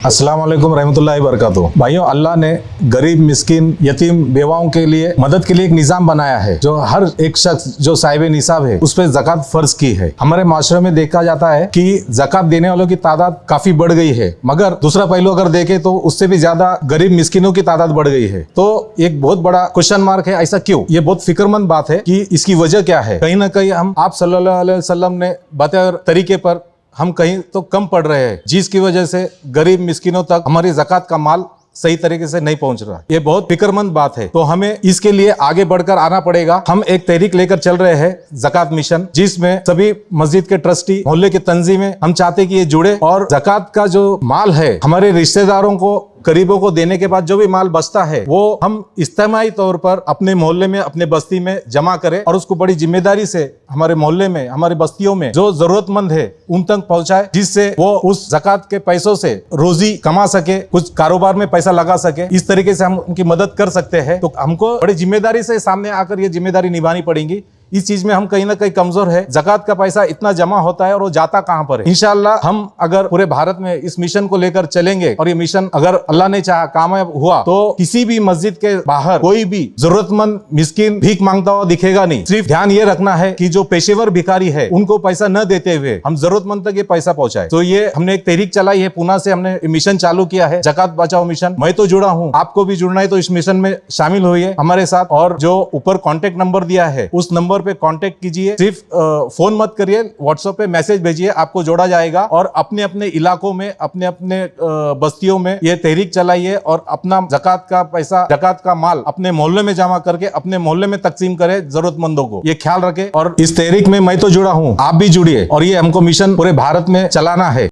अस्सलाम वालेकुम रहमतुल्लाहि बरकातुहू। भाइयों, अल्लाह ने गरीब, मिस्किन, यतीम, बेवाओं के लिए मदद के लिए एक निजाम बनाया है जो हर एक शख्स जो साहिब निसाब है उस पर ज़कात फर्ज की है। हमारे माशरे में देखा जाता है कि ज़कात देने वालों की तादाद काफी बढ़ गई है, मगर दूसरा पहलू अगर देखें तो उससे भी ज्यादा गरीब मिस्किनों की तादाद बढ़ गई है। तो एक बहुत बड़ा क्वेश्चन मार्क है, ऐसा क्यों? ये बहुत फिक्रमंद बात है कि इसकी वजह क्या है। कहीं ना कहीं हम आप सल्लल्लाहु अलैहि वसल्लम ने बताए तरीके पर हम कहीं तो कम पड़ रहे हैं, जिसकी वजह से गरीब मिस्किनों तक हमारी ज़कात का माल सही तरीके से नहीं पहुंच रहा। ये बहुत फिक्रमंद बात है। तो हमें इसके लिए आगे बढ़कर आना पड़ेगा। हम एक तहरीक लेकर चल रहे हैं, ज़कात मिशन, जिसमें सभी मस्जिद के ट्रस्टी, मोहल्ले की तंजीमें, हम चाहते कि ये जुड़े और ज़कात का जो माल है हमारे रिश्तेदारों को, गरीबों को देने के बाद जो भी माल बचता है वो हम इज्तिमाई तौर पर अपने मोहल्ले में, अपने बस्ती में जमा करें और उसको बड़ी जिम्मेदारी से हमारे मोहल्ले में, हमारी बस्तियों में जो जरूरतमंद है उन तक पहुंचाए, जिससे वो उस ज़कात के पैसों से रोजी कमा सके, कुछ कारोबार में पैसा लगा सके। इस तरीके से हम उनकी मदद कर सकते हैं। तो हमको बड़ी जिम्मेदारी से सामने आकर ये जिम्मेदारी निभानी पड़ेगी। इस चीज में हम कहीं ना कहीं कमजोर है। ज़कात का पैसा इतना जमा होता है और वो जाता कहां पर है? इंशाअल्लाह हम अगर पूरे भारत में इस मिशन को लेकर चलेंगे और ये मिशन अगर अल्लाह ने चाहा कामयाब हुआ तो किसी भी मस्जिद के बाहर कोई भी जरूरतमंद मिस्किन भीख मांगता हुआ दिखेगा नहीं। सिर्फ ध्यान ये रखना है कि जो पेशेवर भिखारी है उनको पैसा न देते हुए हम जरूरतमंद तक ये पैसा पहुंचाए। तो ये हमने एक तहरीक चलाई है, पूना से हमने मिशन चालू किया है, ज़कात बचाओ मिशन। मैं तो जुड़ा हूँ, आपको भी जुड़ना है तो इस मिशन में शामिल होइए हमारे साथ। और जो ऊपर कॉन्टेक्ट नंबर दिया है उस नंबर पे कांटेक्ट कीजिए। सिर्फ फोन मत करिए, व्हाट्सएप पे मैसेज भेजिए, आपको जोड़ा जाएगा। और अपने अपने इलाकों में, अपने अपने बस्तियों में ये तहरीक चलाइए और अपना ज़कात का पैसा, ज़कात का माल अपने मोहल्ले में जमा करके अपने मोहल्ले में तकसीम करें जरूरतमंदों को। ये ख्याल रखें। और इस तहरीक में मैं तो जुड़ा हूँ, आप भी जुड़िए और ये हमको मिशन पूरे भारत में चलाना है।